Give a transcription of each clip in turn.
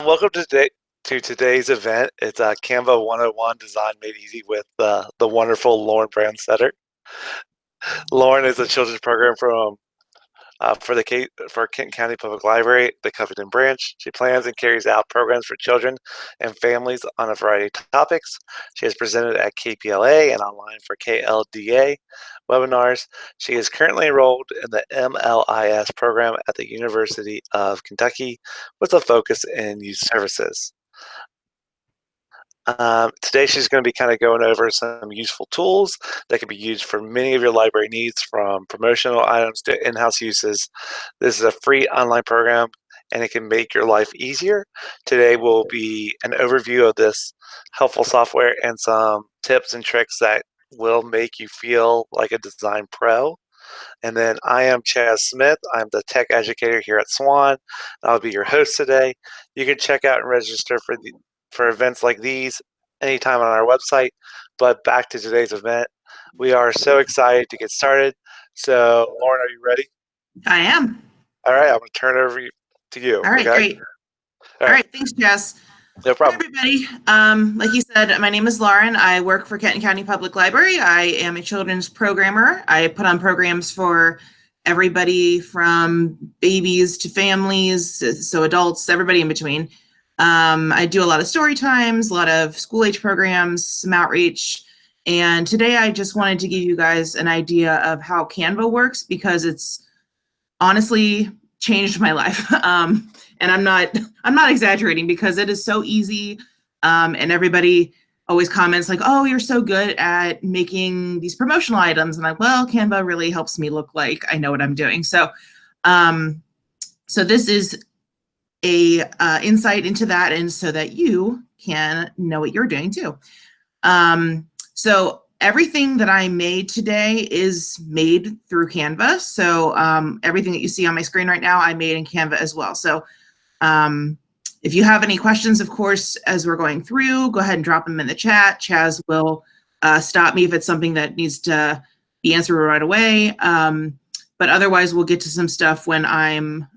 Welcome to today's event. It's Canva 101 Design Made Easy with the wonderful Lauren Brandsetter. Lauren is a children's program for Kenton County Public Library, the Covington branch. She plans and carries out programs for children and families on a variety of topics. She has presented at KPLA and online for KLDA webinars. She is currently enrolled in the MLIS program at the University of Kentucky with a focus in youth services. Today she's going to be kind of going over some useful tools that can be used for many of your library needs, from promotional items to in-house uses. This is a free online program and it can make your life easier. Today will be an overview of this helpful software and some tips and tricks that will make you feel like a design pro. And then I am Chaz Smith. I'm the tech educator here at SWON. I'll be your host today. You can check out and register for events like these anytime on our website. But back to today's event. We are so excited to get started. So, Lauren, are you ready? I am. All right, I'm going to turn it over to you. All right, okay? great. All right, thanks, Jess. No problem. Hi, everybody. Like you said, my name is Lauren. I work for Kenton County Public Library. I am a children's programmer. I put on programs for everybody from babies to families, so adults, everybody in between. I do a lot of story times, a lot of school-age programs, some outreach. And today I just wanted to give you guys an idea of how Canva works, because it's honestly changed my life. And I'm not exaggerating, because it is so easy. And everybody always comments like, oh, you're so good at making these promotional items. And I'm like, well, Canva really helps me look like I know what I'm doing. So, so this is a insight into that, and so that you can know what you're doing too. So everything that I made today is made through Canva. So everything that you see on my screen right now, I made in Canva as well. So if you have any questions, of course, as we're going through, go ahead and drop them in the chat. Chaz will stop me if it's something that needs to be answered right away. But otherwise, we'll get to some stuff when I'm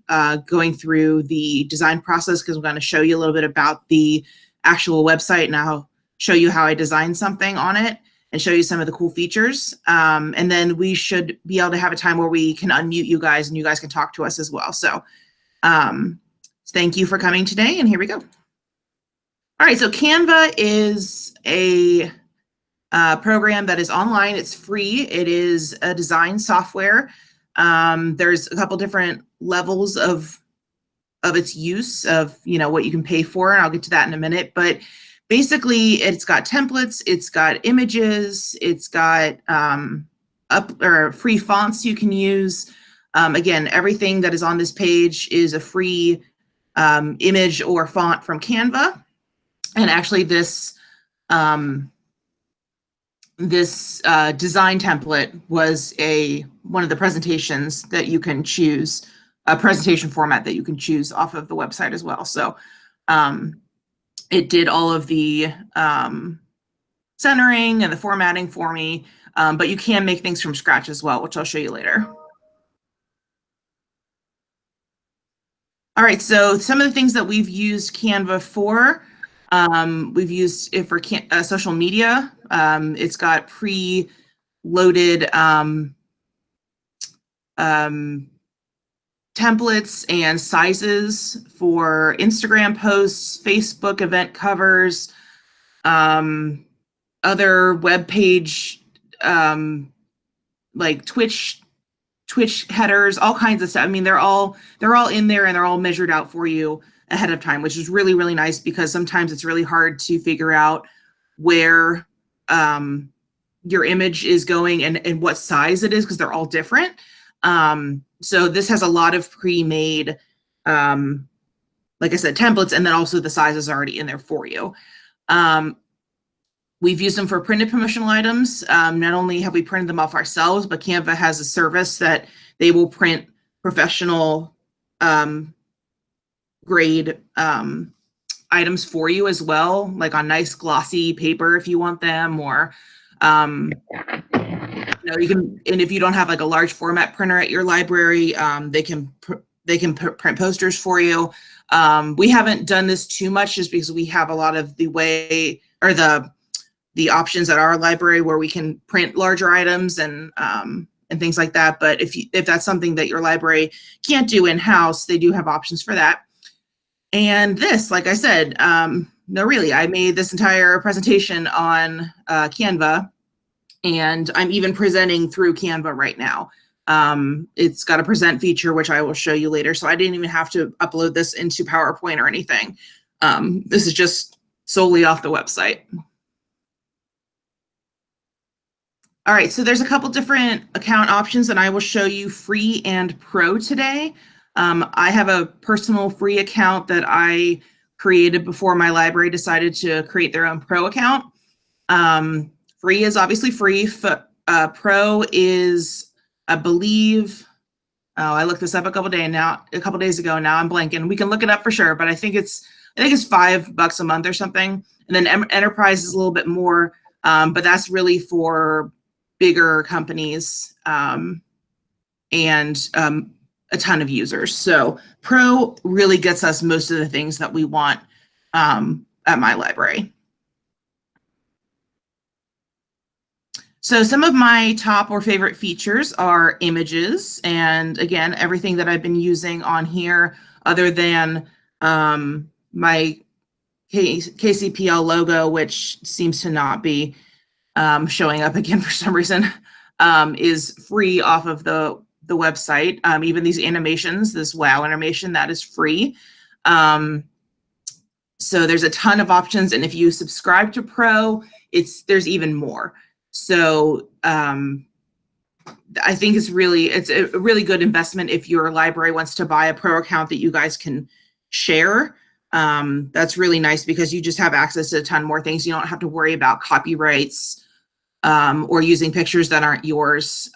going through the design process, because I'm going to show you a little bit about the actual website, and I'll show you how I designed something on it and show you some of the cool features. And then we should be able to have a time where we can unmute you guys and you guys can talk to us as well. So thank you for coming today, and here we go. All right, so Canva is a program that is online. It's free. It is a design software. There's a couple different levels of its use, of what you can pay for, and I'll get to that in a minute. But basically, it's got templates, it's got images, it's got free fonts you can use. Again, everything that is on this page is a free image or font from Canva. And actually, this design template was one of the presentations that you can choose, a presentation format that you can choose off of the website as well. So it did all of the centering and the formatting for me, but you can make things from scratch as well, which I'll show you later. All right, so some of the things that we've used Canva for, we've used it for social media. It's got pre-loaded templates and sizes for Instagram posts, Facebook event covers, other web page, like Twitch headers, all kinds of stuff. I mean, they're all in there, and they're all measured out for you ahead of time, which is really, really nice, because sometimes it's really hard to figure out where your image is going and what size it is, because they're all different. So this has a lot of pre-made, like I said, templates, and then also the sizes are already in there for you. We've used them for printed promotional items. Not only have we printed them off ourselves, but Canva has a service that they will print professional grade items for you as well, like on nice glossy paper if you want them, or you can, and if you don't have like a large format printer at your library, they can they can print posters for you. We haven't done this too much just because we have a lot of the way or the options at our library where we can print larger items and things like that. But if that's something that your library can't do in-house, they do have options for that. And this, like I said, no, really, I made this entire presentation on Canva, and I'm even presenting through Canva right now. It's got a present feature, which I will show you later. So I didn't even have to upload this into PowerPoint or anything. This is just solely off the website. All right, so there's a couple different account options, and I will show you free and pro today. I have a personal free account that I created before my library decided to create their own pro account. Free is obviously free. Pro is, I believe, oh, I looked this up a couple days ago. Now I'm blanking. We can look it up for sure, but I think it's $5 a month or something. And then Enterprise is a little bit more, but that's really for bigger companies and a ton of users. So Pro really gets us most of the things that we want at my library. So some of my top or favorite features are images. And again, everything that I've been using on here other than my KCPL logo, which seems to not be showing up again for some reason, is free off of the website. Even these animations, this WOW animation, that is free. So there's a ton of options, and if you subscribe to Pro, there's even more. So I think it's a really good investment if your library wants to buy a Pro account that you guys can share. That's really nice because you just have access to a ton more things. You don't have to worry about copyrights or using pictures that aren't yours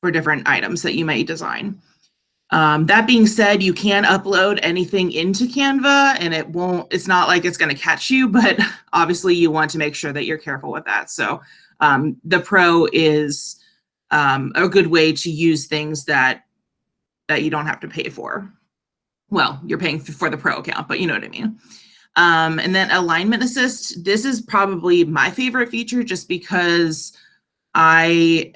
for different items that you may design. That being said, you can upload anything into Canva and it's not like it's going to catch you, but obviously you want to make sure that you're careful with that. So the Pro is a good way to use things that you don't have to pay for. Well, you're paying for the Pro account, but you know what I mean. And then Alignment Assist, this is probably my favorite feature just because my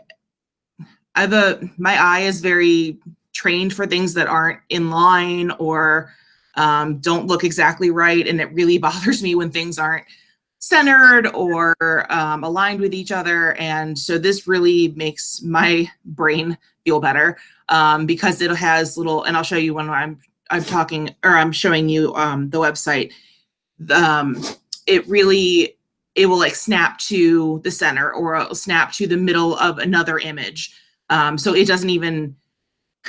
eye is very trained for things that aren't in line or don't look exactly right. And it really bothers me when things aren't centered or aligned with each other. And so this really makes my brain feel better because it has little, and I'll show you when I'm showing you the website. It will like snap to the center or it'll snap to the middle of another image. So it doesn't even,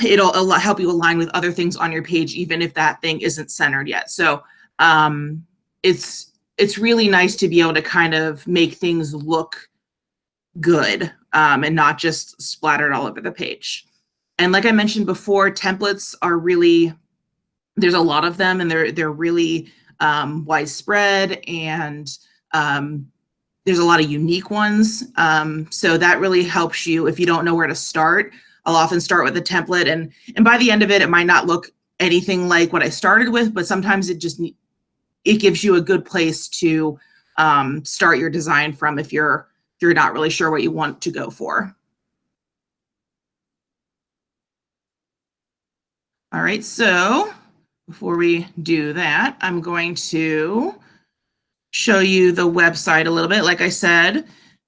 it'll help you align with other things on your page, even if that thing isn't centered yet. So it's really nice to be able to kind of make things look good and not just splattered all over the page. And like I mentioned before, templates are really, there's a lot of them and they're really widespread and there's a lot of unique ones. So that really helps you if you don't know where to start. I'll often start with a template and by the end of it, it might not look anything like what I started with, but sometimes it gives you a good place to start your design from if you're not really sure what you want to go for. All right, so before we do that, I'm going to show you the website a little bit. Like I said,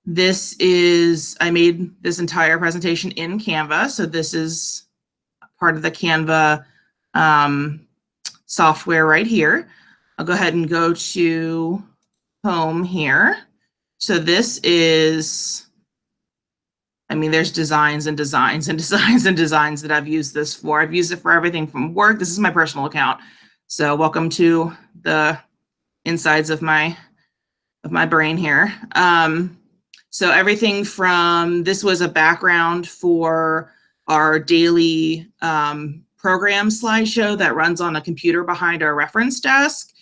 I made this entire presentation in Canva. So this is part of the Canva software right here. I'll go ahead and go to home here. So this is, I mean, there's designs and designs and designs and designs that I've used this for. I've used it for everything from work. This is my personal account. So welcome to the insides of my brain here. So everything from, this was a background for our daily program slideshow that runs on a computer behind our reference desk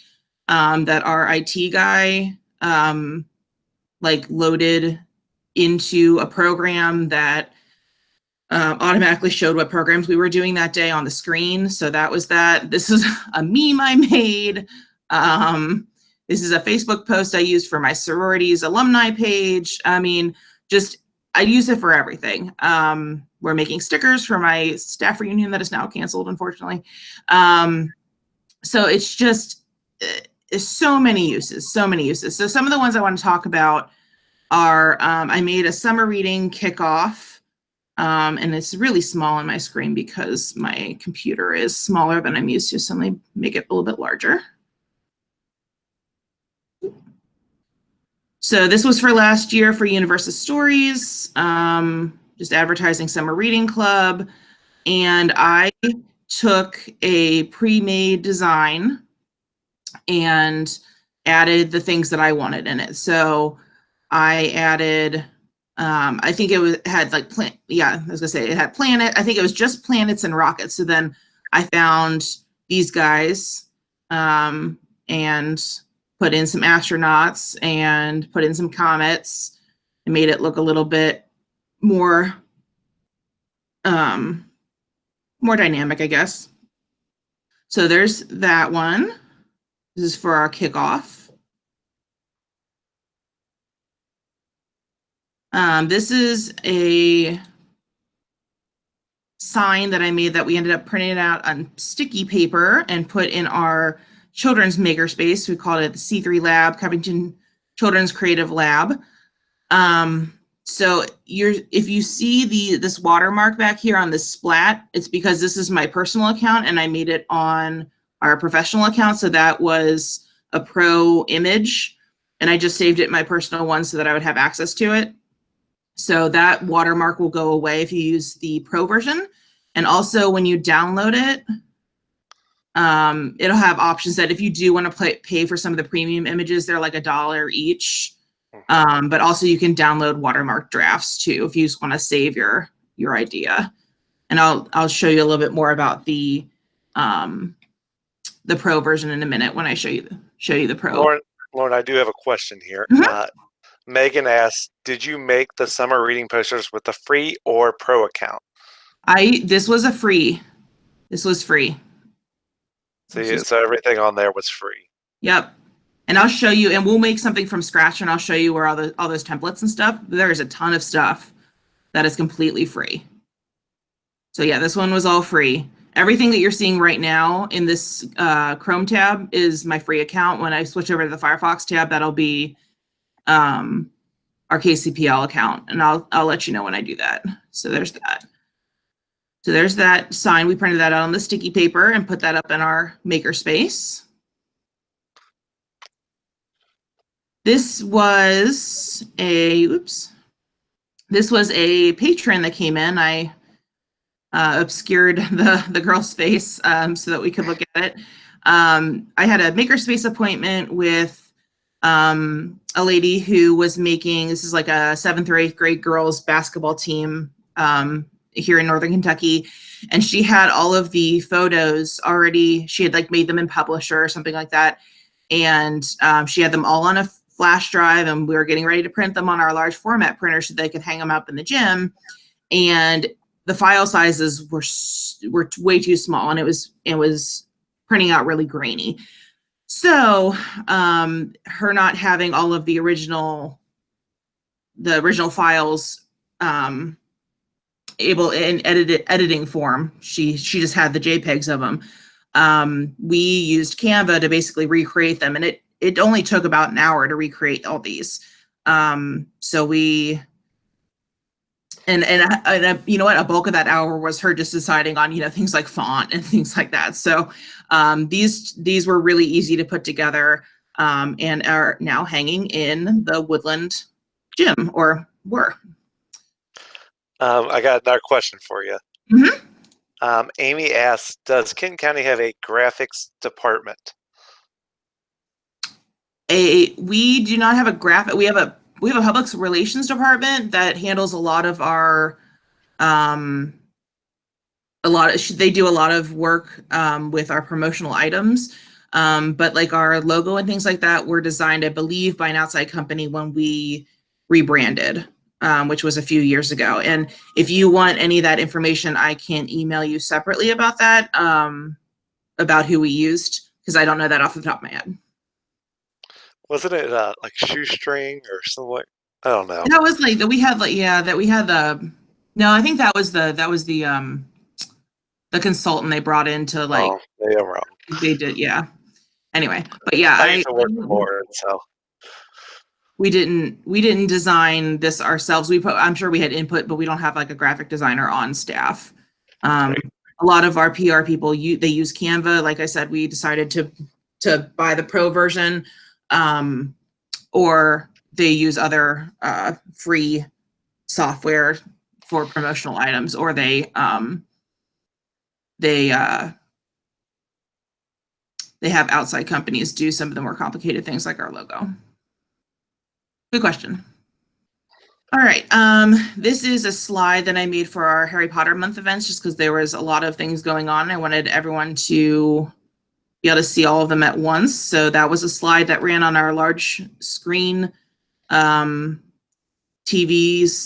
that our IT guy like loaded into a program that automatically showed what programs we were doing that day on the screen. So that was that. This is a meme I made. This is a Facebook post I used for my sorority's alumni page. I mean, just, I use it for everything. We're making stickers for my staff reunion that is now canceled, unfortunately. So it's just, it's so many uses, so many uses. So some of the ones I want to talk about are, I made a summer reading kickoff, and it's really small on my screen because my computer is smaller than I'm used to. So let me make it a little bit larger. So this was for last year for Universa Stories, just advertising summer reading club. And I took a pre-made design and added the things that I wanted in it. So I added, I think it had like, I was gonna say it had planet. I think it was just planets and rockets. So then I found these guys and put in some astronauts and put in some comets and made it look a little bit more, more dynamic, I guess. So there's that one. This is for our kickoff. This is a sign that I made that we ended up printing out on sticky paper and put in our children's makerspace. We called it the C3 Lab, Covington Children's Creative Lab. So if you see this watermark back here on this splat, it's because this is my personal account and I made it on our professional account. So that was a pro image and I just saved it in my personal one so that I would have access to it. So that watermark will go away if you use the pro version. And also when you download it, it'll have options that if you do want to pay for some of the premium images, they're like $1 each. But also you can download watermark drafts too if you just want to save your idea. And I'll show you a little bit more about the pro version in a minute when I show you the pro. Lauren, I do have a question here. Megan asked, did you make the summer reading posters with the free or pro account? This was free. So everything on there was free. Yep. And I'll show you, and we'll make something from scratch and I'll show you where all those templates and stuff. There's a ton of stuff that is completely free. So yeah, this one was all free. Everything that you're seeing right now in this Chrome tab is my free account. When I switch over to the Firefox tab, that'll be our KCPL account. And I'll let you know when I do that. So there's that. So there's that sign. We printed that out on the sticky paper and put that up in our makerspace. This was a patron that came in. I obscured the girl's face so that we could look at it. I had a makerspace appointment with a lady who was making, this is like a 7th or 8th grade girls basketball team here in Northern Kentucky. And she had all of the photos already. She had like made them in Publisher or something like that. And she had them all on a flash drive and we were getting ready to print them on our large format printer so they could hang them up in the gym. And the file sizes were way too small and it was printing out really grainy. So her not having all of the original files able in editing form, she just had the JPEGs of them. We used Canva to basically recreate them, and it only took about an hour to recreate all these. So we, and you know what, a bulk of that hour was her just deciding on, things like font and things like that. So these were really easy to put together and are now hanging in the Woodland gym, or were. I got another question for you. Amy asks, does Kenton County have a graphics department? We do not have a graphic. We have a public relations department that handles a lot of our they do a lot of work with our promotional items, but like our logo and things like that were designed, I believe, by an outside company when we rebranded. which was a few years ago. And if you want any of that information, I can email you separately about that, about who we used, because I don't know that off the top of my head. Wasn't it like shoestring or something? I don't know. That was like that we had like yeah that we had the no, I think that was the consultant they brought in to like Oh, maybe I'm wrong. they did yeah. Anyway, but yeah, I used to work for it, so we didn't design this ourselves. I'm sure we had input, but we don't have like a graphic designer on staff. right. A lot of our PR people they use Canva. Like I said, we decided to buy the pro version, or they use other free software for promotional items, or they have outside companies do some of the more complicated things like our logo. Good question. All right, this is a slide that I made for our Harry Potter month events, just because there was a lot of things going on. I wanted everyone to be able to see all of them at once. So that was a slide that ran on our large screen TVs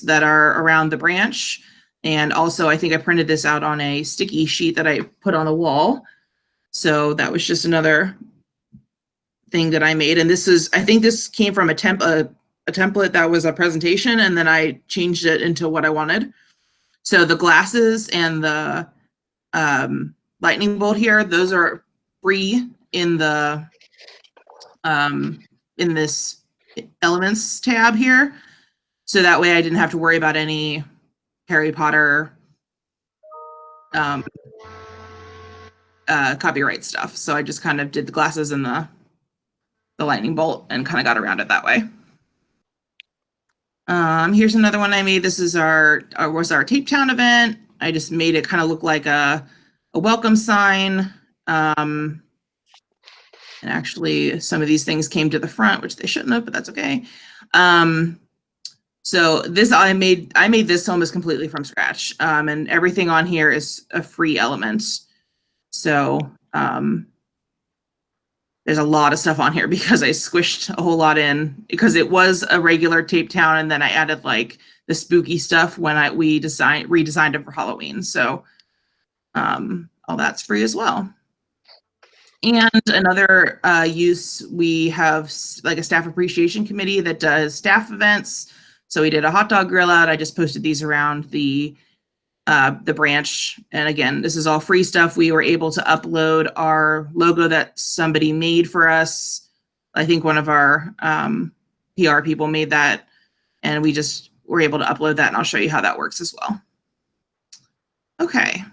that are around the branch. And also, I think I printed this out on a sticky sheet that I put on the wall. So that was just another thing that I made. And this is, I think this came from a template that was a presentation, and then I changed it into what I wanted. So the glasses and the lightning bolt here, those are free in the in this elements tab here. So that way I didn't have to worry about any Harry Potter copyright stuff. So I just kind of did the glasses and the lightning bolt and kind of got around it that way. Here's another one I made. This is was our Tape Town event. I just made it kind of look like a welcome sign. And actually, some of these things came to the front, which they shouldn't have, but that's okay. So this I made this almost completely from scratch, and everything on here is a free element. So there's a lot of stuff on here because I squished a whole lot in, because it was a regular Tape Town, and then I added like the spooky stuff when we redesigned it for Halloween. So all that's free as well. And another use, we have like a staff appreciation committee that does staff events. So we did a hot dog grill out. I just posted these around the branch. And again, this is all free stuff. We were able to upload our logo that somebody made for us. I think one of our PR people made that, and we just were able to upload that, and I'll show you how that works as well. Okay.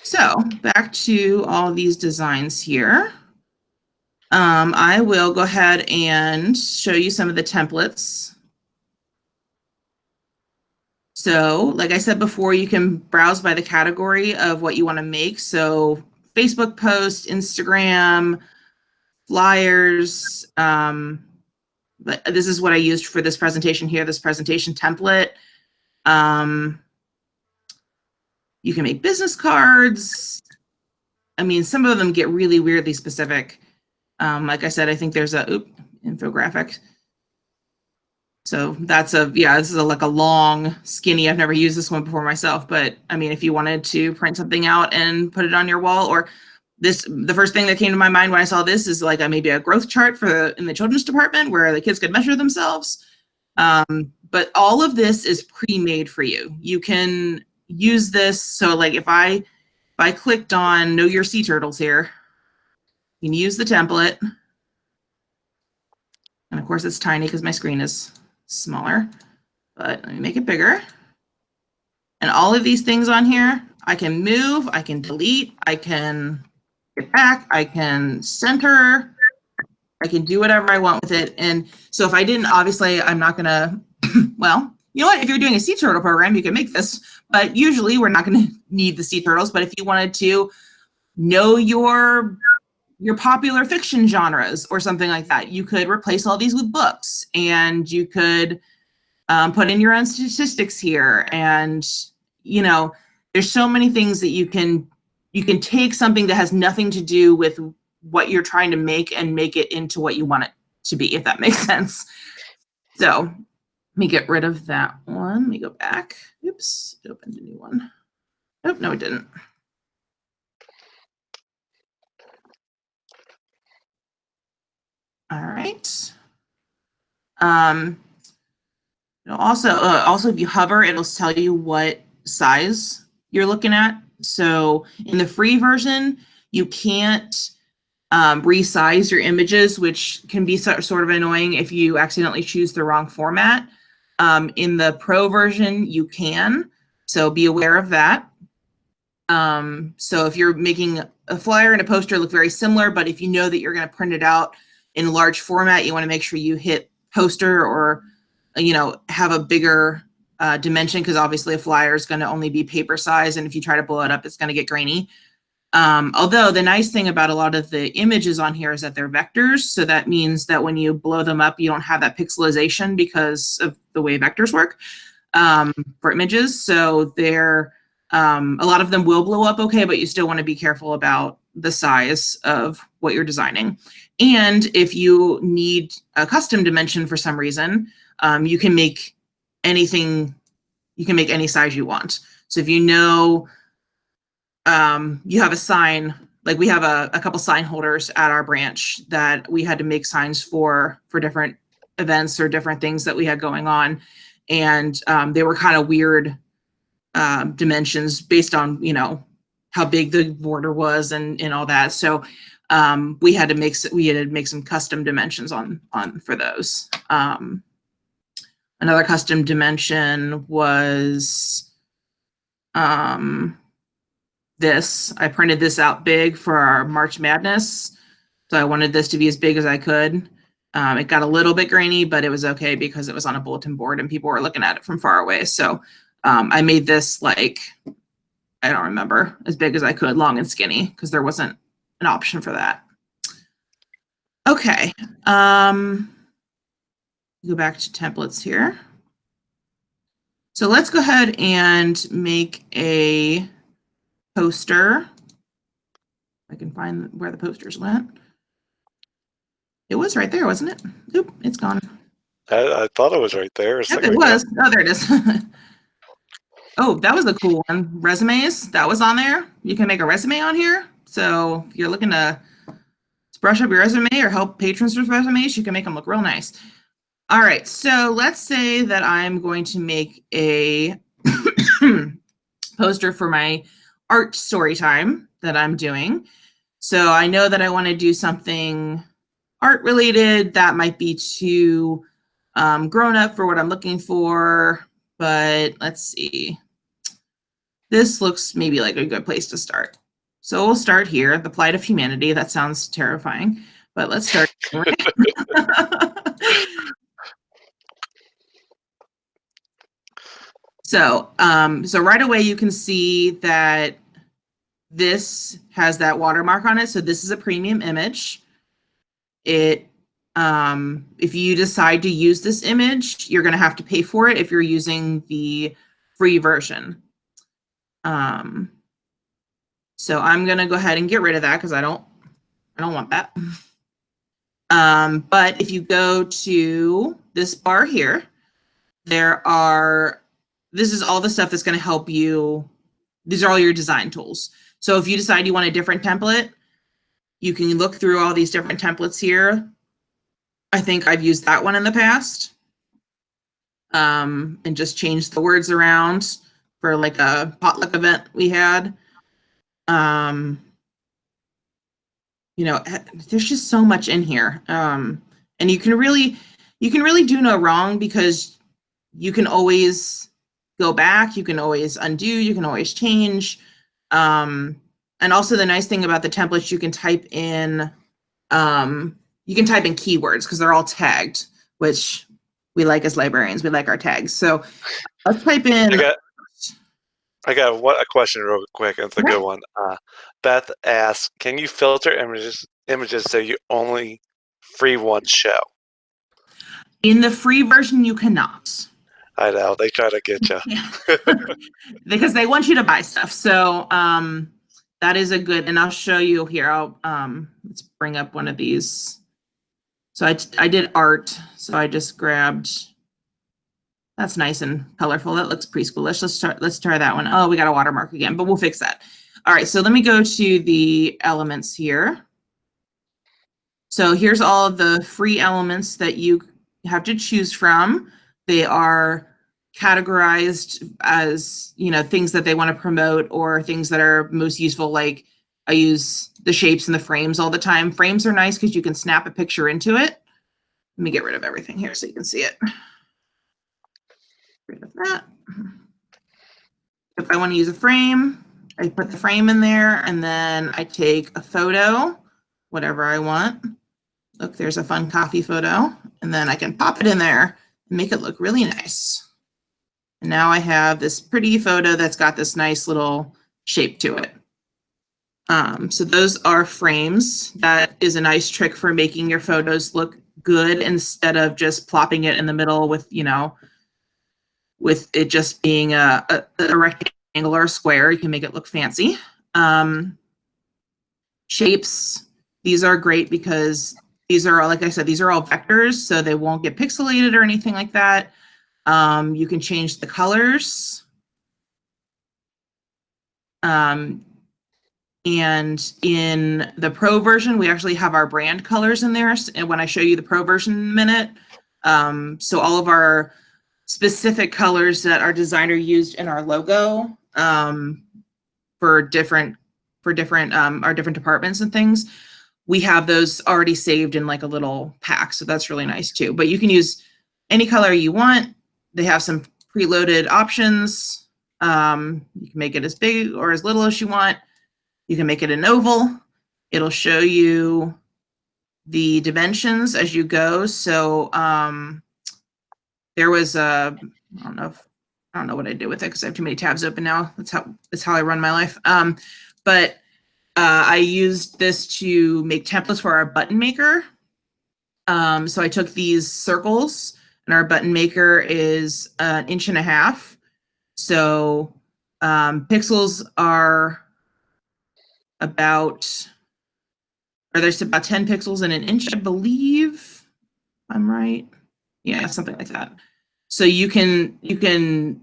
So back to all these designs here. I will go ahead and show you some of the templates. So like I said before, you can browse by the category of what you want to make. So Facebook post, Instagram, flyers. But this is what I used for this presentation here, this presentation template. You can make business cards. I mean, some of them get really weirdly specific. Like I said, I think there's a infographic. So that's this is like a long, skinny. I've never used this one before myself, but I mean, if you wanted to print something out and put it on your wall, or the first thing that came to my mind when I saw this is like maybe a growth chart in the children's department where the kids could measure themselves. But all of this is pre-made for you. You can use this. So like if I clicked on Know Your Sea Turtles here, you can use the template. And of course it's tiny because my screen is smaller, but let me make it bigger. And all of these things on here, I can move, I can delete, I can get back, I can center, I can do whatever I want with it. And so if I didn't, obviously I'm not gonna, well, you know what, if you're doing a sea turtle program, you can make this, but usually we're not gonna need the sea turtles. But if you wanted to know your popular fiction genres or something like that, you could replace all these with books, and you could put in your own statistics here. And, you know, there's so many things that you can take something that has nothing to do with what you're trying to make and make it into what you want it to be, if that makes sense. So me get rid of that one. Let me go back. Oops, it opened a new one. Nope, no, it didn't. All right. Also, if you hover, it'll tell you what size you're looking at. So in the free version, you can't resize your images, which can be sort of annoying if you accidentally choose the wrong format. In the pro version, you can, so be aware of that. So if you're making a flyer and a poster look very similar, but if you know that you're going to print it out in large format, you want to make sure you hit poster or, you know, have a bigger dimension, because obviously a flyer is going to only be paper size, and if you try to blow it up, it's going to get grainy. Although the nice thing about a lot of the images on here is that they're vectors, so that means that when you blow them up, you don't have that pixelization because of the way vectors work for images. So they're a lot of them will blow up okay, but you still want to be careful about the size of what you're designing. And if you need a custom dimension for some reason, you can make anything, you can make any size you want. So if you know you have a sign, like we have a couple sign holders at our branch that we had to make signs for different events or different things that we had going on. And they were kind of weird dimensions based on, you know, how big the border was and all that. So we had to make some custom dimensions on for those. Another custom dimension was this. I printed this out big for our March Madness. So I wanted this to be as big as I could. It got a little bit grainy, but it was okay because it was on a bulletin board and people were looking at it from far away. So I made this, like, I don't remember, as big as I could, long and skinny, because there wasn't an option for that. Okay. Go back to templates here. So let's go ahead and make a poster. I can find where the posters went. It was right there, wasn't it? Oop, it's gone. I thought it was right there. Yep, it was. Oh, there it is. Oh, that was a cool one. Resumes, that was on there. You can make a resume on here. So if you're looking to brush up your resume or help patrons with resumes, you can make them look real nice. All right, so let's say that I'm going to make a poster for my art story time that I'm doing. So I know that I want to do something art related that might be too grown up for what I'm looking for, but let's see. This looks maybe like a good place to start. So we'll start here, the plight of humanity. That sounds terrifying, but let's start. So right away you can see that this has that watermark on it. So this is a premium image. It, if you decide to use this image, you're going to have to pay for it if you're using the free version. So I'm going to go ahead and get rid of that because I don't want that. But if you go to this bar here, this is all the stuff that's going to help you. These are all your design tools. So if you decide you want a different template, you can look through all these different templates here. I think I've used that one in the past. And just change the words around for like a potluck event we had. You know, there's just so much in here. And you can really do no wrong because you can always go back, you can always undo, you can always change. And also the nice thing about the templates, you can type in keywords because they're all tagged, which we like as librarians. We like our tags. So let's type in. I got a question real quick. It's a good one. Beth asks, can you filter images so you only free ones show? In the free version, you cannot. I know, they try to get you. Yeah. Because they want you to buy stuff. So that is a good, and I'll show you here. I'll let's bring up one of these. So I did art. So I just grabbed That's nice and colorful. That looks preschoolish. Let's try that one. Oh, we got a watermark again, but we'll fix that. All right, so let me go to the elements here. So here's all of the free elements that you have to choose from. They are categorized as, you know, things that they want to promote or things that are most useful. Like I use the shapes and the frames all the time. Frames are nice because you can snap a picture into it. Let me get rid of everything here so you can see it. Rid of that. If I want to use a frame, I put the frame in there and then I take a photo, whatever I want. Look, there's a fun coffee photo, and then I can pop it in there and make it look really nice. And now I have this pretty photo that's got this nice little shape to it. So those are frames. That is a nice trick for making your photos look good instead of just plopping it in the middle with, you know, with it just being a rectangle or a square. You can make it look fancy. Shapes, these are great because these are, like I said, these are all vectors, so they won't get pixelated or anything like that. You can change the colors. And in the Pro version, we actually have our brand colors in there. And when I show you the Pro version in a minute, so all of our specific colors that our designer used in our logo for different our different departments and things, we have those already saved in like a little pack. So that's really nice too. But you can use any color you want. They have some preloaded options. You can make it as big or as little as you want. You can make it an oval. It'll show you the dimensions as you go. So there was a, I don't know what I did with it because I have too many tabs open now. That's how I run my life. But I used this to make templates for our button maker. So I took these circles, and our button maker is 1.5 inches. So pixels are about, or there's about 10 pixels in an inch, I believe. I'm right. Yeah, something like that. So you can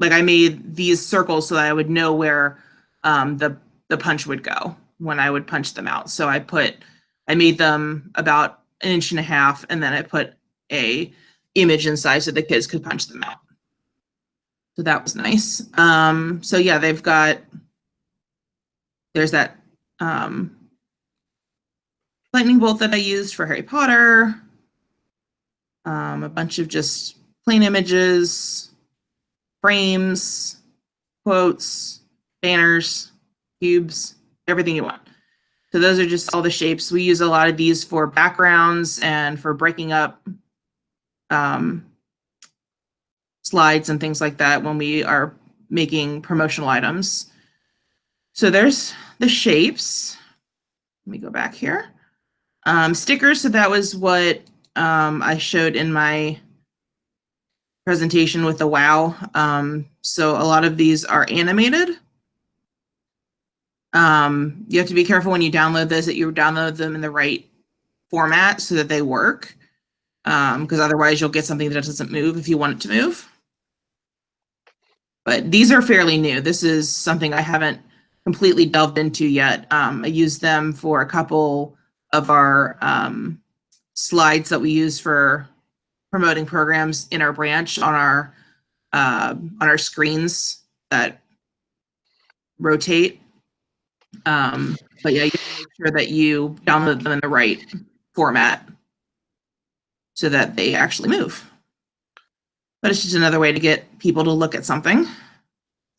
like I made these circles so that I would know where the punch would go when I would punch them out. So I made them about 1.5 inches, and then I put a image inside so the kids could punch them out. So that was nice. So yeah, there's that lightning bolt that I used for Harry Potter. A bunch of just plain images, frames, quotes, banners, cubes, everything you want. So those are just all the shapes. We use a lot of these for backgrounds and for breaking up slides and things like that when we are making promotional items. So there's the shapes. Let me go back here. Stickers, so that was what I showed in my presentation with the WOW. So a lot of these are animated. You have to be careful when you download this that you download them in the right format so that they work, because otherwise you'll get something that doesn't move if you want it to move. But these are fairly new. This is something I haven't completely delved into yet. I used them for a couple of our slides that we use for promoting programs in our branch on our screens that rotate. But yeah, you have to make sure that you download them in the right format so that they actually move. But it's just another way to get people to look at something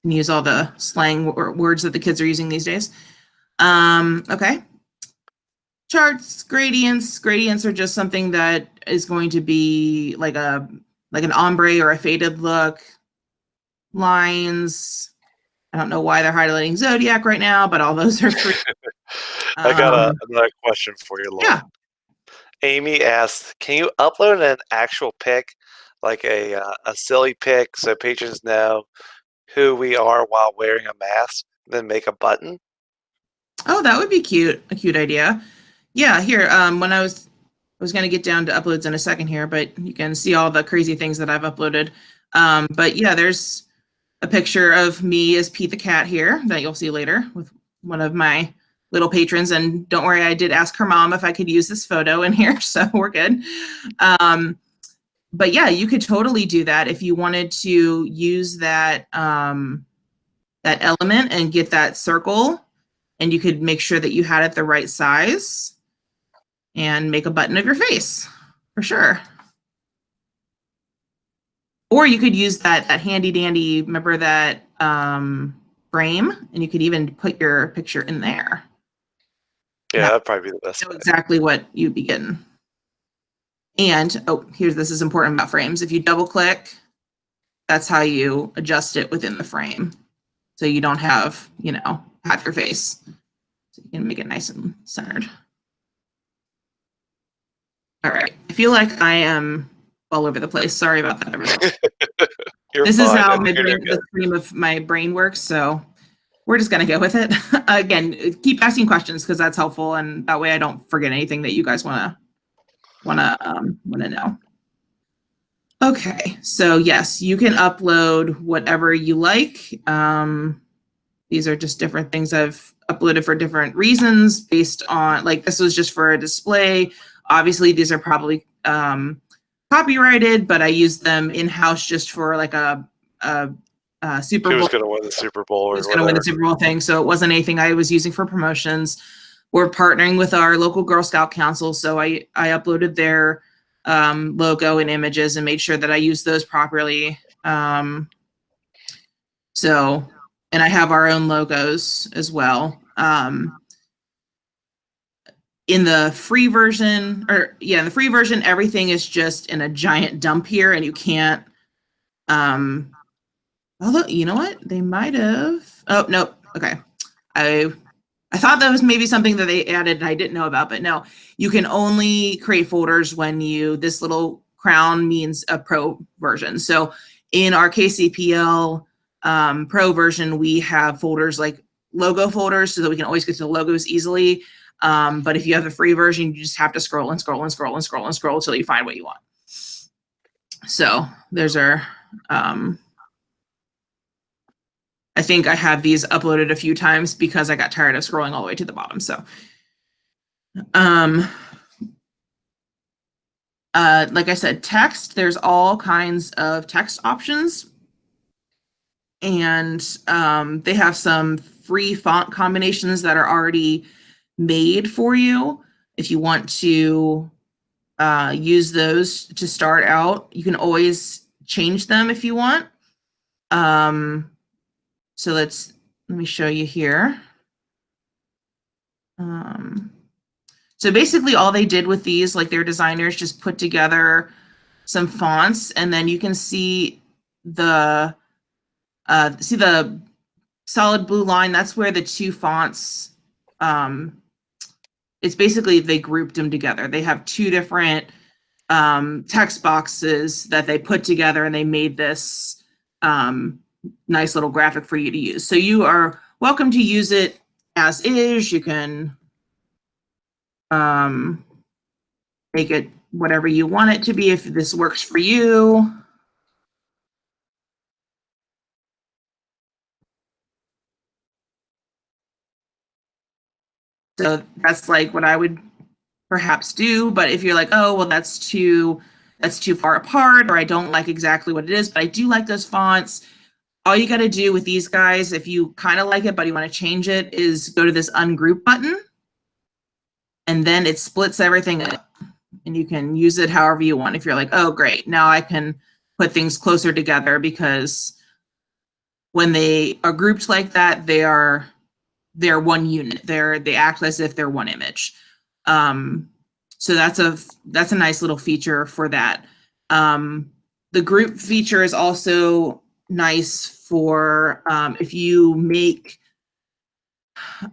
and use all the slang words that the kids are using these days. Okay. Charts, gradients. Gradients are just something that is going to be like an ombre or a faded look. Lines. I don't know why they're highlighting Zodiac right now, but all those are free. I got another question for you, Lauren. Yeah. Amy asked, can you upload an actual pic, like a silly pic, so patrons know who we are while wearing a mask, then make a button? Oh, that would be cute. A cute idea. Yeah, here, when I was was going to get down to uploads in a second here, but you can see all the crazy things that I've uploaded. But yeah, there's a picture of me as Pete the cat here that you'll see later with one of my little patrons. And don't worry, I did ask her mom if I could use this photo in here, so we're good. But yeah, you could totally do that if you wanted to use that that element and get that circle, and you could make sure that you had it the right size and make a button of your face for sure. Or you could use that handy dandy, remember that frame, and you could even put your picture in there. Yeah, that'd probably be the best Know way. exactly what you'd be getting. And oh, this is important about frames. If you double click, that's how you adjust it within the frame. So you don't have, you know, half your face. So you can make it nice and centered. All right. I feel like I am all over the place. Sorry about that, everyone. This is how my brain, the stream of my brain works. So we're just going to go with it. Again, keep asking questions because that's helpful. And that way I don't forget anything that you guys want to know. Okay, so yes, you can upload whatever you like. These are just different things I've uploaded for different reasons based on, like, this was just for a display. Obviously, these are probably copyrighted, but I used them in-house just for like a Super Bowl. Who was going to win the Super Bowl or who's going to win the Super Bowl thing, so it wasn't anything I was using for promotions. We're partnering with our local Girl Scout Council, so I uploaded their logo and images and made sure that I use those properly. So, and I have our own logos as well. In the free version, in the free version, everything is just in a giant dump here, and you can't. Although, you know what, they might have. Oh nope. Okay, I thought that was maybe something that they added and I didn't know about, but no, you can only create folders when this little crown means a pro version. So in our KCPL pro version, we have folders like logo folders so that we can always get to the logos easily. But if you have the free version, you just have to scroll and scroll and scroll and scroll and scroll until you find what you want. So there's our, I think I have these uploaded a few times because I got tired of scrolling all the way to the bottom. So, like I said, text, there's all kinds of text options. And they have some free font combinations that are already made for you. If you want to use those to start out, you can always change them if you want. So let me show you here. So basically all they did with these, like their designers just put together some fonts, and then you can see the solid blue line. That's where the two fonts, it's basically they grouped them together. They have two different text boxes that they put together, and they made this nice little graphic for you to use. So you are welcome to use it as is. You can make it whatever you want it to be if this works for you. So that's like what I would perhaps do. But if you're like, oh, well, that's too far apart, or I don't like exactly what it is, but I do like those fonts, all you got to do with these guys, if you kind of like it, but you want to change it, is go to this ungroup button. And then it splits everything up. And you can use it however you want. If you're like, oh, great, now I can put things closer together, because when they are grouped like that, they're one unit. They act as if they're one image. So that's a nice little feature for that. The group feature is also nice for if you make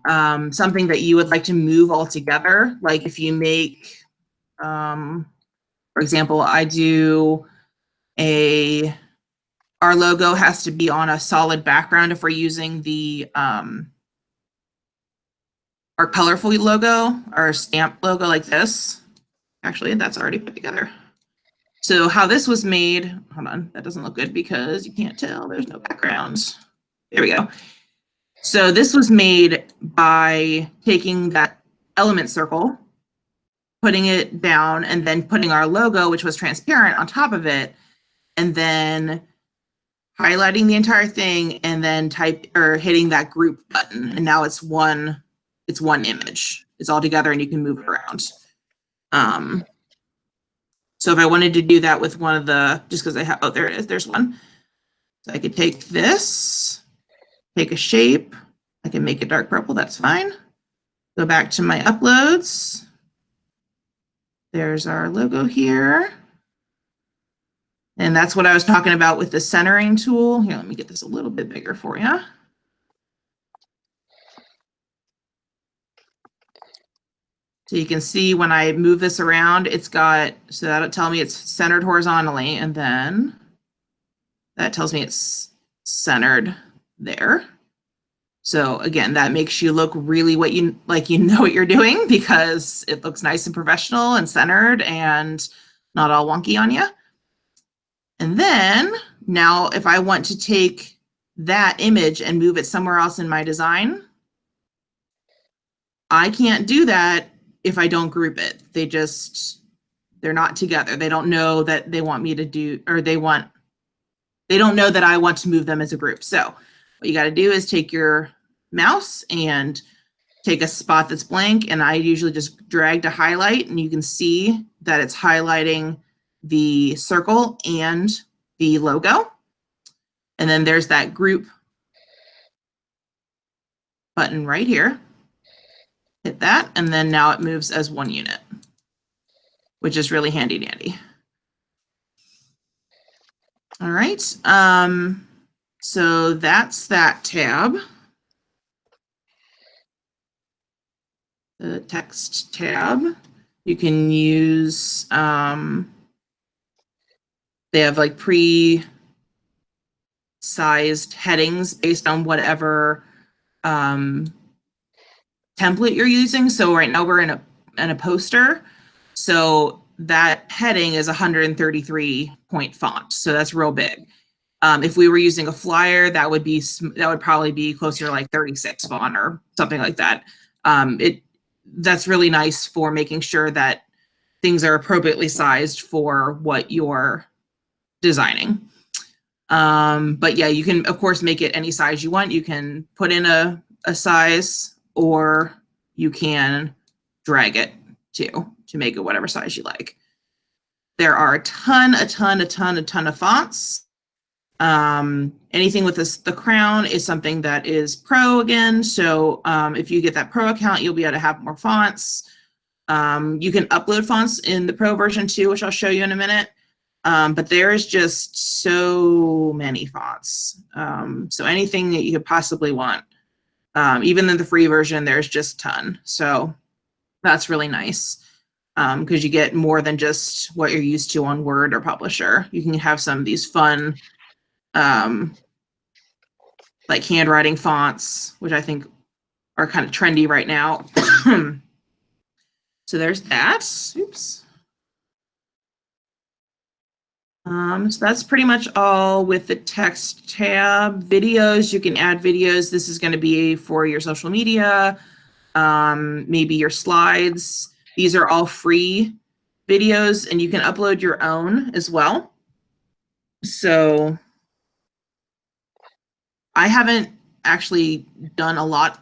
something that you would like to move all together. Like if you make, for example, our logo has to be on a solid background if we're using the our colorful logo, our stamp logo like this. Actually, that's already put together. So how this was made, hold on, that doesn't look good because you can't tell, there's no background. There we go. So this was made by taking that element circle, putting it down, and then putting our logo, which was transparent, on top of it, and then highlighting the entire thing, and then hitting that group button. And now it's one image. It's all together and you can move it around. So if I wanted to do that with one of the, just because I have, oh, there it is, there's one. So I could take this, take a shape, I can make it dark purple, that's fine. Go back to my uploads. There's our logo here. And that's what I was talking about with the centering tool. Here, let me get this a little bit bigger for you. So you can see when I move this around, it's got, so that'll tell me it's centered horizontally, and then that tells me it's centered there. So again, that makes you look really like you know what you're doing, because it looks nice and professional and centered and not all wonky on you. And then now if I want to take that image and move it somewhere else in my design, I can't do that if I don't group it. They're not together. They don't know that they want me to do, or they don't know that I want to move them as a group. So what you got to do is take your mouse and take a spot that's blank, and I usually just drag to highlight, and you can see that it's highlighting the circle and the logo. And then there's that group button right here. Hit that, and then now it moves as one unit, which is really handy dandy. All right, so that's that tab. The text tab, you can use, they have like pre-sized headings based on whatever template you're using. So right now we're in a poster. So that heading is 133 point font. So that's real big. If we were using a flyer, that would probably be closer to like 36 font or something like that. That's really nice for making sure that things are appropriately sized for what you're designing. But yeah, you can of course make it any size you want. You can put in a size, or you can drag it to make it whatever size you like. There are a ton of fonts. Anything with the crown is something that is pro again. So if you get that pro account, you'll be able to have more fonts. You can upload fonts in the pro version too, which I'll show you in a minute. But there's just so many fonts. So anything that you could possibly want. Even in the free version, there's just a ton. So that's really nice, because you get more than just what you're used to on Word or Publisher. You can have some of these fun like handwriting fonts, which I think are kind of trendy right now. So there's that. Oops. So that's pretty much all with the text tab. Videos, you can add videos. This is going to be for your social media, maybe your slides. These are all free videos, and you can upload your own as well. So I haven't actually done a lot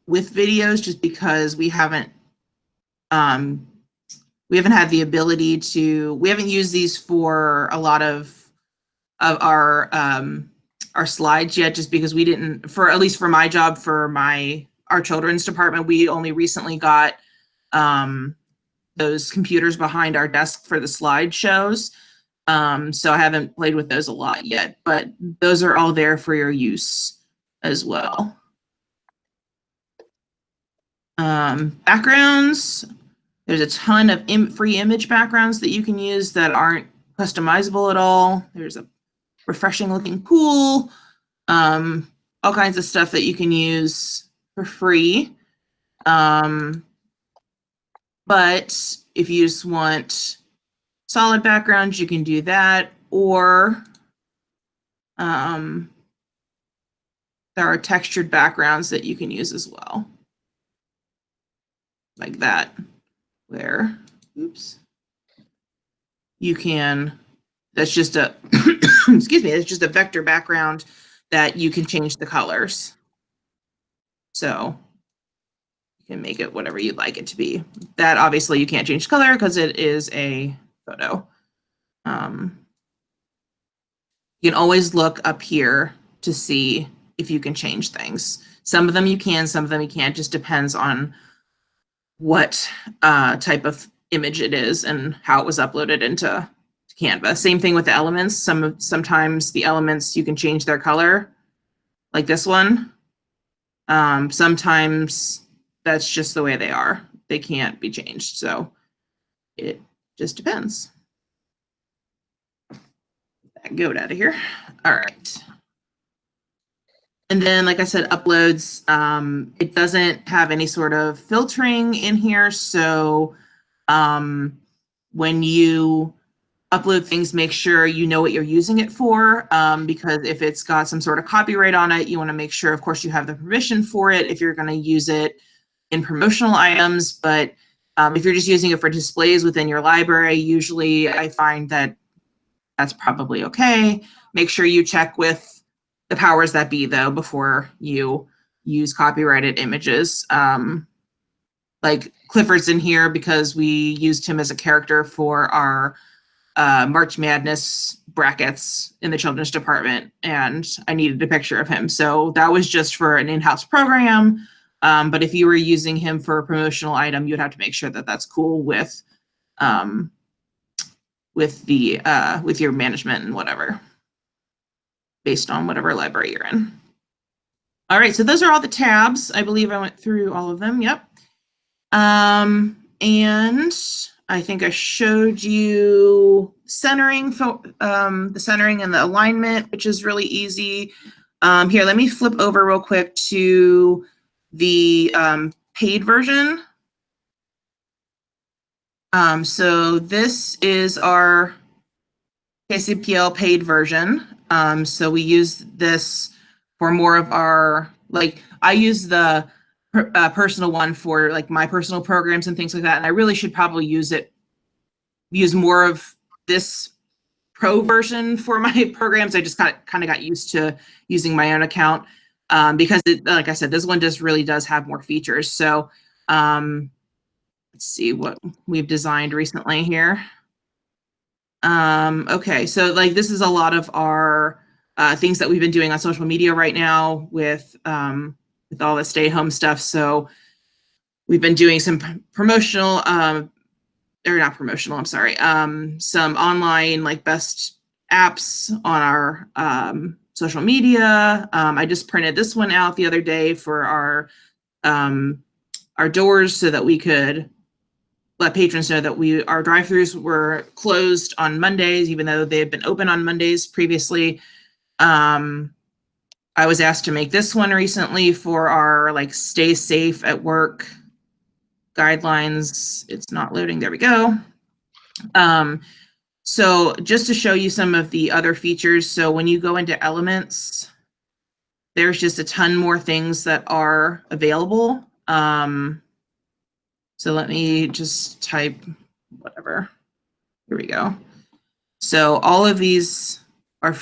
with videos just because we haven't had the ability to, we haven't used these for a lot of our slides yet, just because we didn't, for at least for my job, for our children's department, we only recently got those computers behind our desk for the slideshows. So I haven't played with those a lot yet, but those are all there for your use as well. Backgrounds, there's a ton of free image backgrounds that you can use that aren't customizable at all. There's a refreshing looking pool, all kinds of stuff that you can use for free. But if you just want solid backgrounds, you can do that, or there are textured backgrounds that you can use as well, like that, where, oops, you can, that's just a, excuse me, it's just a vector background that you can change the colors. So you can make it whatever you'd like it to be. That obviously you can't change color because it is a photo. You can always look up here to see if you can change things. Some of them you can, some of them you can't. Just depends on what type of image it is and how it was uploaded into Canva. Same thing with the elements. Sometimes the elements you can change their color, like this one. Sometimes that's just the way they are. They can't be changed. So it just depends. That goat out of here. All right. And then, like I said, uploads, it doesn't have any sort of filtering in here. So when you upload things, make sure you know what you're using it for, because if it's got some sort of copyright on it, you want to make sure, of course, you have the permission for it if you're going to use it in promotional items. But if you're just using it for displays within your library, usually I find that that's probably okay. Make sure you check with the powers that be, though, before you use copyrighted images. Like Clifford's in here because we used him as a character for our March Madness brackets in the children's department, and I needed a picture of him. So that was just for an in-house program. But if you were using him for a promotional item, you'd have to make sure that that's cool with your management and whatever, based on whatever library you're in. All right, so those are all the tabs. I believe I went through all of them. Yep. And I think I showed you centering, the centering and the alignment, which is really easy. Here, let me flip over real quick to the paid version. So this is our KCPL paid version. So we use this for more of our, like, I use the personal one for like my personal programs and things like that. And I really should probably use more of this pro version for my programs. I just kind of got used to using my own account because like I said, this one just really does have more features. So let's see what we've designed recently here. Okay, so like this is a lot of our things that we've been doing on social media right now with all the stay-home stuff. So we've been doing some promotional, or not promotional, I'm sorry, some online like best apps on our social media. I just printed this one out the other day for our doors so that we could let patrons know that our drive-throughs were closed on Mondays, even though they had been open on Mondays previously. I was asked to make this one recently for our like stay safe at work guidelines. It's not loading. There we go. So just to show you some of the other features. So when you go into elements, there's just a ton more things that are available. So let me just type whatever. Here we go. So all of these are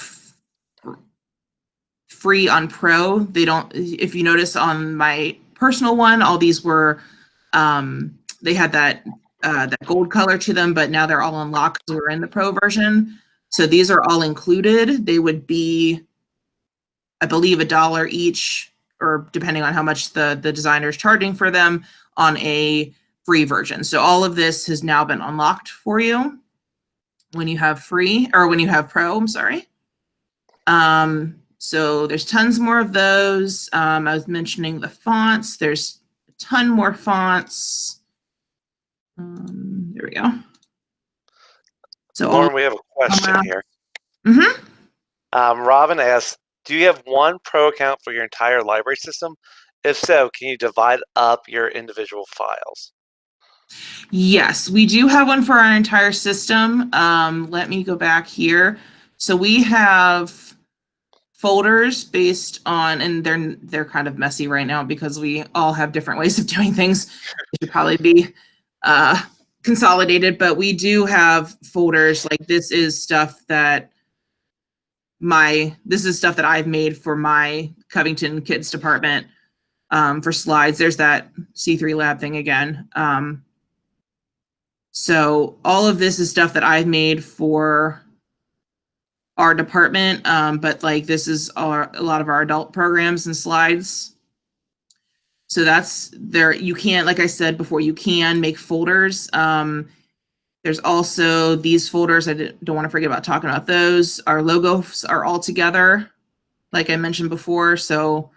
free on Pro. They don't, if you notice on my personal one, all these were, they had that gold color to them, but now they're all unlocked because we're in the Pro version. So these are all included. They would be, I believe, $1 each, or depending on how much the designer is charging for them, on a free version. So all of this has now been unlocked for you when you have free, or when you have Pro, I'm sorry. So there's tons more of those. I was mentioning the fonts. There's a ton more fonts. There we go. So Lauren, we have a question here. Robin asks, do you have one pro account for your entire library system? If so, can you divide up your individual files? Yes, we do have one for our entire system. Let me go back here. So we have folders based on, and they're kind of messy right now because we all have different ways of doing things. It should probably be consolidated, but we do have folders. Like this is stuff that I've made for my Covington kids department for slides. There's that C3 lab thing again. So all of this is stuff that I've made for our department, but like this is a lot of our adult programs and slides. So that's there. You can, like I said before, you can make folders. There's also these folders. I don't want to forget about talking about those. Our logos are all together, like I mentioned before. So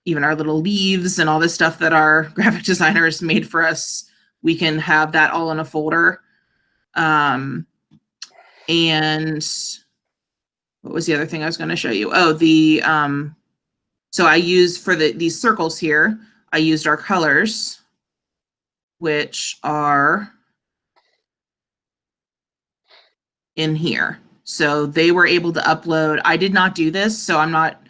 even our little leaves and all this stuff that our graphic designers made for us, we can have that all in a folder. And what was the other thing I was going to show you? Oh, so I used for these circles here, I used our colors, which are in here. So they were able to upload. I did not do this, so I'm not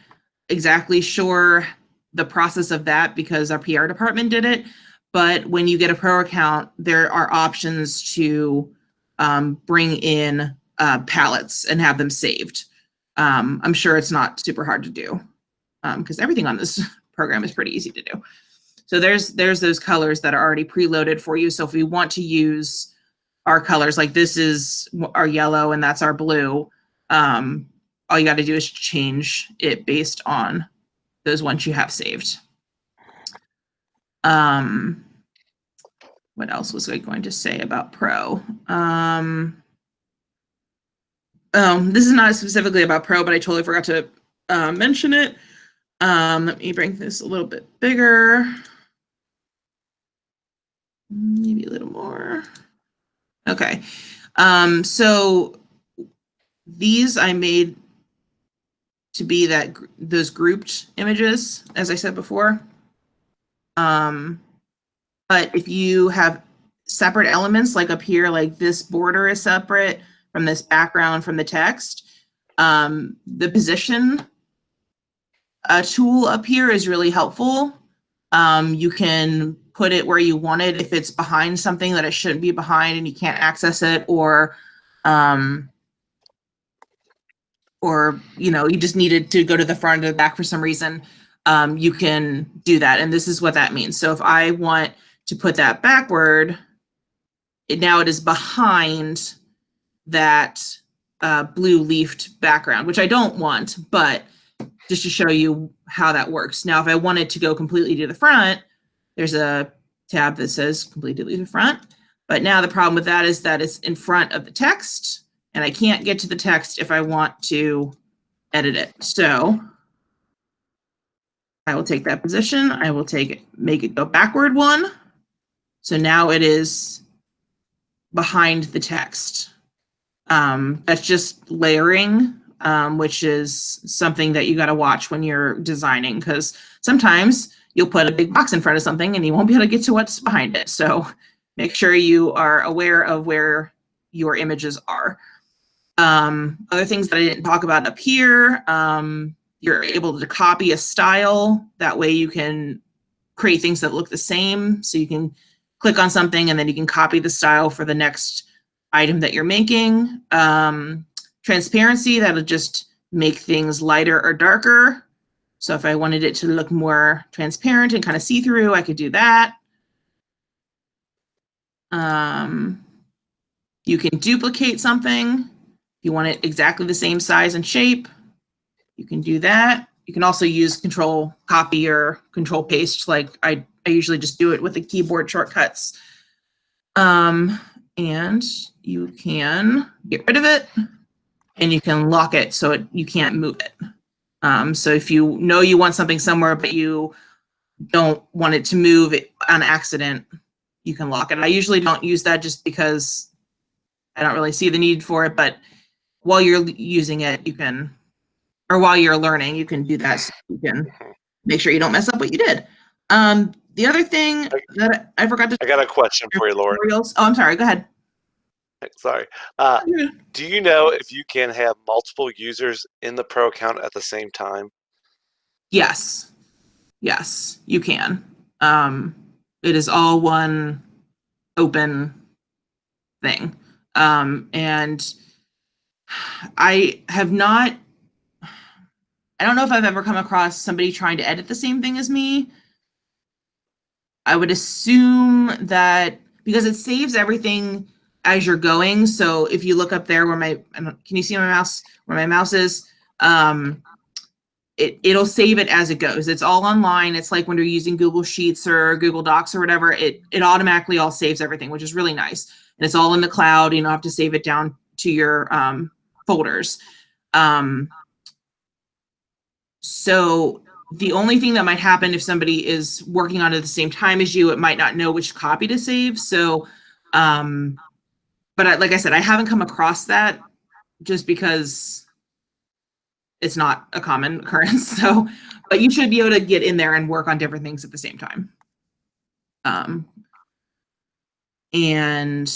exactly sure the process of that because our PR department did it. But when you get a pro account, there are options to bring in palettes and have them saved. I'm sure it's not super hard to do because everything on this program is pretty easy to do. So there's those colors that are already preloaded for you. So if we want to use our colors, like this is our yellow and that's our blue, all you got to do is change it based on those ones you have saved. What else was I going to say about Pro? This is not specifically about Pro, but I totally forgot to mention it. Let me bring this a little bit bigger. Maybe a little more. Okay. So these I made to be those grouped images, as I said before. But if you have separate elements, like up here, like this border is separate from this background from the text, the position tool up here is really helpful. You can put it where you want it if it's behind something that it shouldn't be behind and you can't access it, or you just needed to go to the front or the back for some reason, you can do that. And this is what that means. So if I want to put that backward, now it is behind that blue leafed background, which I don't want, but just to show you how that works. Now, if I wanted to go completely to the front, there's a tab that says completely to the front. But now the problem with that is that it's in front of the text, and I can't get to the text if I want to edit it. So I will take that position. I will make it go backward one. So now it is behind the text. That's just layering, which is something that you got to watch when you're designing, because sometimes you'll put a big box in front of something and you won't be able to get to what's behind it. So make sure you are aware of where your images are. Other things that I didn't talk about up here, you're able to copy a style. That way you can create things that look the same. So you can click on something and then you can copy the style for the next item that you're making. Transparency, that'll just make things lighter or darker. So if I wanted it to look more transparent and kind of see-through, I could do that. You can duplicate something. If you want it exactly the same size and shape, you can do that. You can also use Control Copy or Control Paste. Like I usually just do it with the keyboard shortcuts. And you can get rid of it and you can lock it so you can't move it. So if you know you want something somewhere, but you don't want it to move on accident, you can lock it. I usually don't use that just because I don't really see the need for it, but while you're using it, you can, or while you're learning, you can do that so you can make sure you don't mess up what you did. The other thing I, that I forgot to I got a question for you, Lauren. tutorials. Oh, I'm sorry. Go ahead. Sorry. Do you know if you can have multiple users in the Pro account at the same time? Yes. Yes, you can. Um, it is all one open thing. And I have not, I don't know if I've ever come across somebody trying to edit the same thing as me. I would assume that because it saves everything as you're going. So if you look up there where can you see my mouse, where my mouse is? It'll save it as it goes. It's all online. It's like when you're using Google Sheets or Google Docs or whatever, it automatically all saves everything, which is really nice. And it's all in the cloud. You don't have to save it down to your folders. So the only thing that might happen if somebody is working on it at the same time as you, it might not know which copy to save. So, but like I said, I haven't come across that just because it's not a common occurrence. So, but you should be able to get in there and work on different things at the same time. And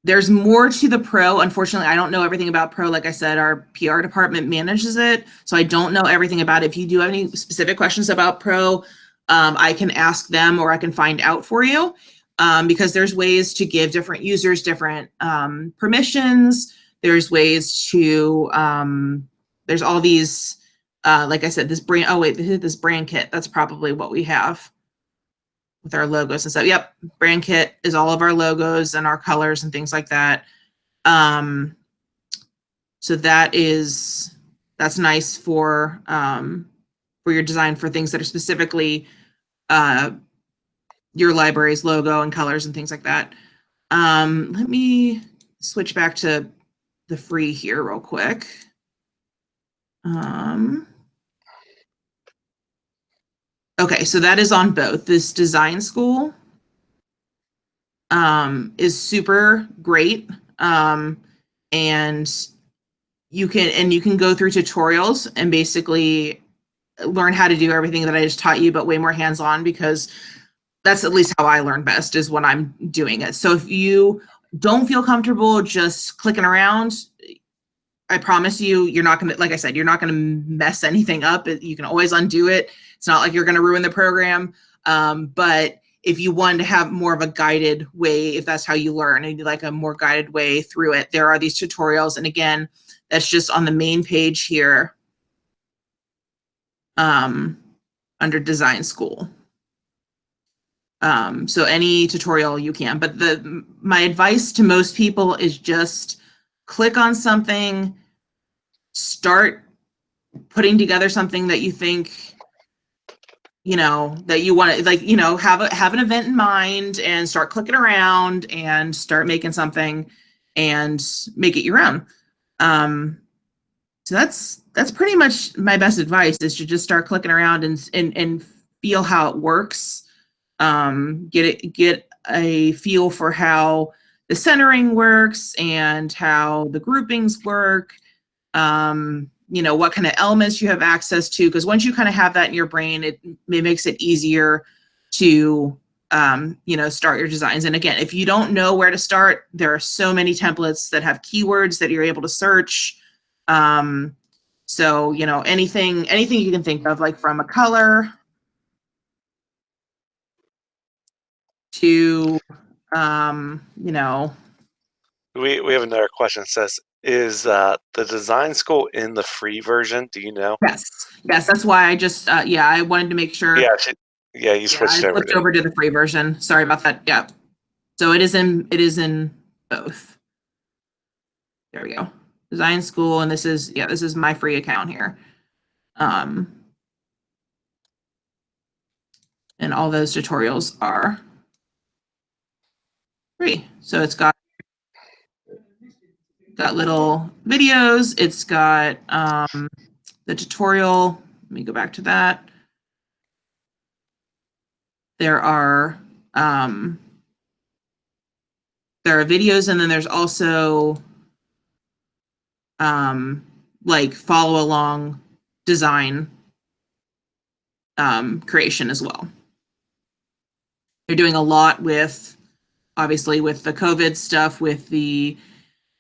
there's more to the Pro. Unfortunately, I don't know everything about Pro. Like I said, our PR department manages it, so I don't know everything about it. If you do have any specific questions about Pro, I can ask them or I can find out for you, because there's ways to give different users different permissions. There's ways to, there's all these, like I said, this brand, oh wait, this brand kit, that's probably what we have with our logos and stuff. Yep, brand kit is all of our logos and our colors and things like that. So that's nice for your design for things that are specifically your library's logo and colors and things like that. Let me switch back to the free here real quick. Okay, so that is on both. This design school is super great. And you can go through tutorials and basically learn how to do everything that I just taught you, but way more hands-on, because that's at least how I learn best, is when I'm doing it. So if you don't feel comfortable just clicking around, I promise you, you're not going to, like I said, you're not going to mess anything up. You can always undo it. It's not like you're going to ruin the program. But if you want to have more of a guided way, if that's how you learn and you like a more guided way through it, there are these tutorials. And again, that's just on the main page here, under Design School. So any tutorial you can, but my advice to most people is just click on something, start putting together something that you think, that you want to, like, have an event in mind and start clicking around and start making something and make it your own. So that's pretty much my best advice, is to just start clicking around and feel how it works. Get a feel for how the centering works and how the groupings work. What kind of elements you have access to, because once you kind of have that in your brain, it makes it easier to start your designs. And again, if you don't know where to start, there are so many templates that have keywords that you're able to search. So anything you can think of, like from a color to We have another question that says, is the design school in the free version? Do you know? yes, that's why I just I wanted to make sure. Yeah, you I switched over flipped to. over to the free version. Sorry about that. Yeah. So it is in both. There we go. Design School, and this is my free account here. And all those tutorials are free. So it's got little videos. It's got the tutorial. Let me go back to that. There are videos, and then there's also like follow along design creation as well. They're doing a lot with, obviously, with the COVID stuff, with the,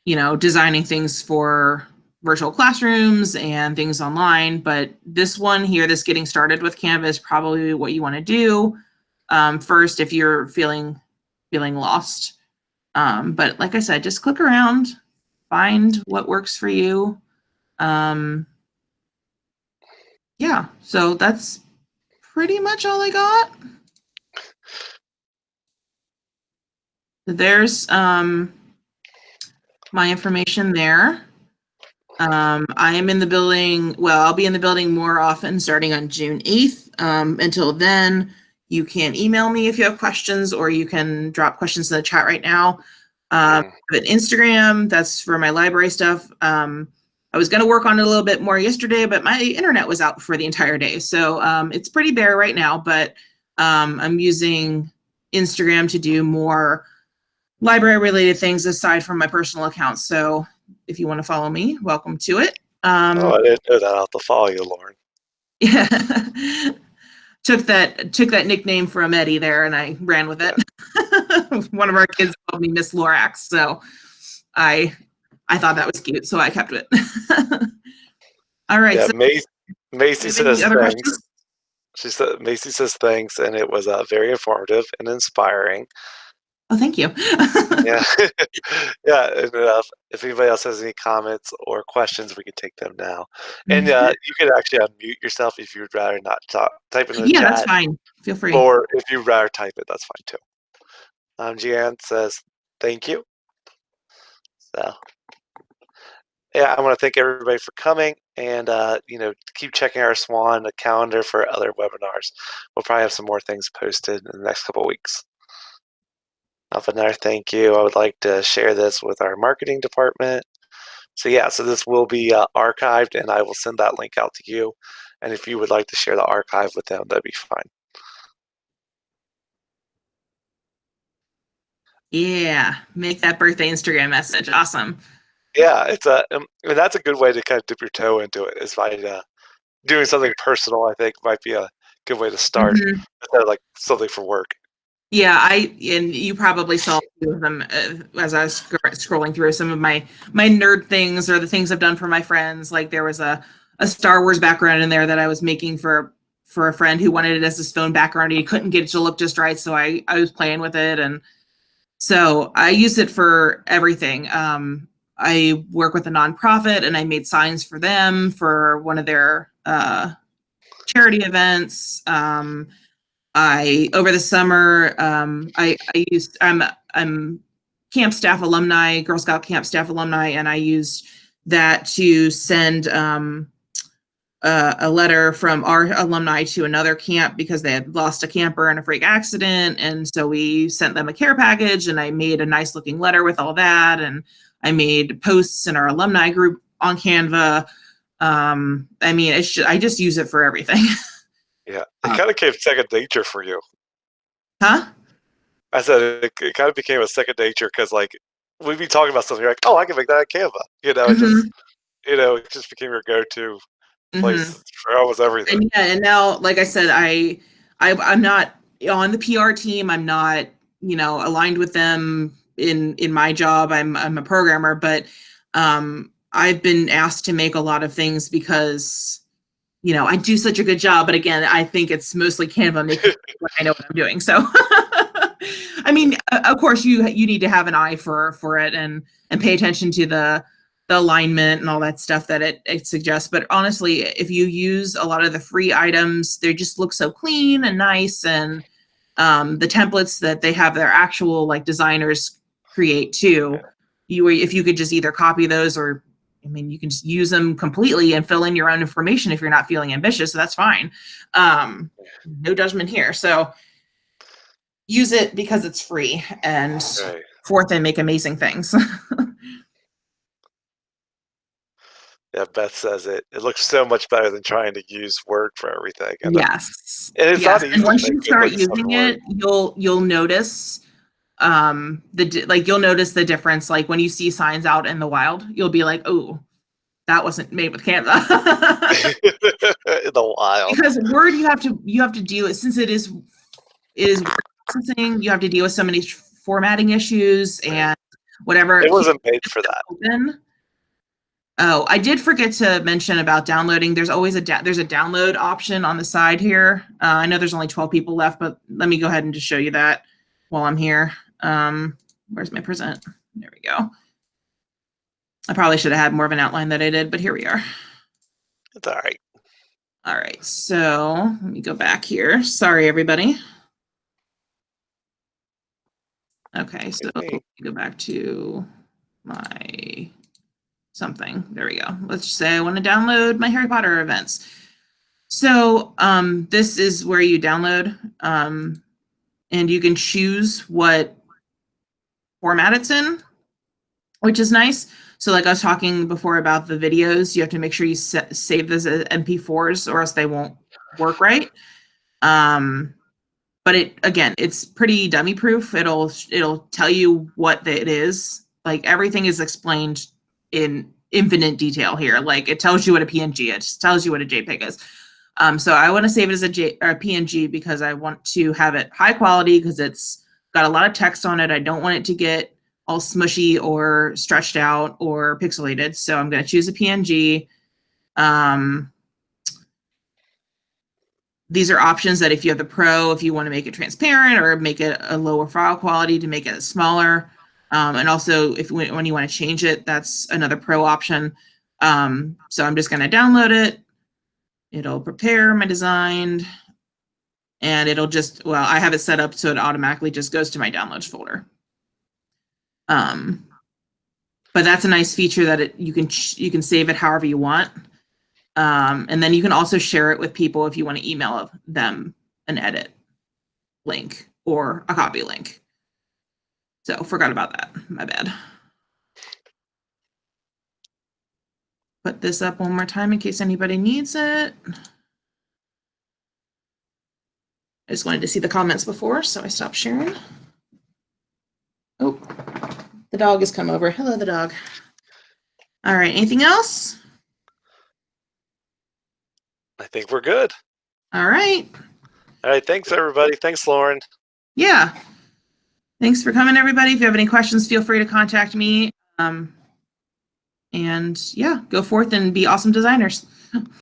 designing things for virtual classrooms and things online. But this one here, this getting started with Canva, is probably what you want to do first if you're feeling lost. But like I said, just click around, find what works for you. Yeah, so that's pretty much all I got. There's my information there. I am in the building. Well, I'll be in the building more often starting on June 8th. Until then, you can email me if you have questions, or you can drop questions in the chat right now. But Instagram, that's for my library stuff. I was going to work on it a little bit more yesterday, but my internet was out for the entire day. So it's pretty bare right now, but I'm using Instagram to do more library related things aside from my personal accounts. So if you want to follow me, welcome to it. I didn't know that. I'll have to follow you, Lauren. Yeah. took that nickname from Eddie there, and I ran with it. One of our kids called me Miss Lorax, so I thought that was cute, so I kept it. All right. Yeah, So Macy says other thanks. questions? She said Macy says thanks, and it was very informative and inspiring. Oh, thank you. Yeah, yeah. And, if anybody else has any comments or questions, we can take them now. And you can actually unmute yourself if you'd rather not type in the Yeah, chat. that's fine. Feel free. Or if you'd rather type it, that's fine too. Jeanne says thank you. So yeah, I want to thank everybody for coming, and keep checking our SWON calendar for other webinars. We'll probably have some more things posted in the next couple of weeks. For another thank you, I would like to share this with our marketing department. So yeah, so this will be archived, and I will send that link out to you. And if you would like to share the archive with them, that'd be fine. Yeah, make that birthday Instagram message. Awesome. Yeah, it's that's a good way to kind of dip your toe into it, is by doing something personal. I think might be a good way to start, instead of like something for work. Yeah, and you probably saw a few of them as I was scrolling through some of my nerd things, or the things I've done for my friends. Like there was a Star Wars background in there that I was making for a friend who wanted it as his phone background. He couldn't get it to look just right, so I was playing with it, and so I use it for everything. I work with a nonprofit, and I made signs for them for one of their charity events. I over the summer, I'm camp staff alumni, Girl Scout camp staff alumni, and I used that to send a letter from our alumni to another camp because they had lost a camper in a freak accident, and so we sent them a care package, and I made a nice looking letter with all that, and I made posts in our alumni group on Canva. I mean, I just use it for everything. Yeah, it kind of became second nature for you. Huh? I said it kind of became a second nature because, like, we'd be talking about something, you're like, oh, I can make that on Canva. It just became your go-to place for almost everything. And now, like I said, I'm not on the PR team. I'm not, aligned with them in my job. I'm a programmer, but I've been asked to make a lot of things because I do such a good job. But again, I think it's mostly Canva making sure I know what I'm doing. So, I mean, of course, you need to have an eye for it and pay attention to the alignment and all that stuff that it suggests. But honestly, if you use a lot of the free items, they just look so clean and nice. And the templates that they have their actual like designers create too, if you could just either copy those, or I mean, you can just use them completely and fill in your own information if you're not feeling ambitious. So that's fine. No judgment here. So use it because it's free, and forth and make amazing things. Yeah, Beth says it looks so much better than trying to use Word for everything. And yes. and it's not easy. And once you start using it, you'll notice you'll notice the difference. Like when you see signs out in the wild, you'll be like, oh, that wasn't made with Canva. In the wild. Because Word, you have to do it, since it is processing, you have to deal with so many formatting issues and whatever. It wasn't made for that. Open. Oh, I did forget to mention about downloading. There's always there's a download option on the side here. I know there's only 12 people left, but let me go ahead and just show you that while I'm here. Where's my present? There we go. I probably should have had more of an outline than I did, but here we are. It's all right. All right, so let me go back here. Sorry, everybody. Okay, so let me go back to my something. There we go. Let's just say I want to download my Harry Potter events. So this is where you download, and you can choose what format it's in, which is nice. So like I was talking before about the videos, you have to make sure you save those as MP4s or else they won't work right. But it's pretty dummy proof. It'll tell you what it is. Like everything is explained in infinite detail here. Like it tells you what a PNG is, it tells you what a JPEG is. So I want to save it as a PNG because I want to have it high quality because it's got a lot of text on it. I don't want it to get all smushy or stretched out or pixelated. So I'm going to choose a PNG. These are options that if you have the Pro, if you want to make it transparent or make it a lower file quality to make it smaller. And also when you want to change it, that's another Pro option. So I'm just going to download it. It'll prepare my design and it'll just, well, I have it set up so it automatically just goes to my downloads folder. But that's a nice feature that you can save it however you want. And then you can also share it with people if you want to email them an edit link or a copy link. So forgot about that. My bad. Put this up one more time in case anybody needs it. I just wanted to see the comments before, so I stopped sharing. Oh, the dog has come over. Hello, the dog. All right, anything else? I think we're good. All right. All right, thanks everybody. Thanks, Lauren. Yeah. Thanks for coming, everybody. If you have any questions, feel free to contact me. And yeah, go forth and be awesome designers.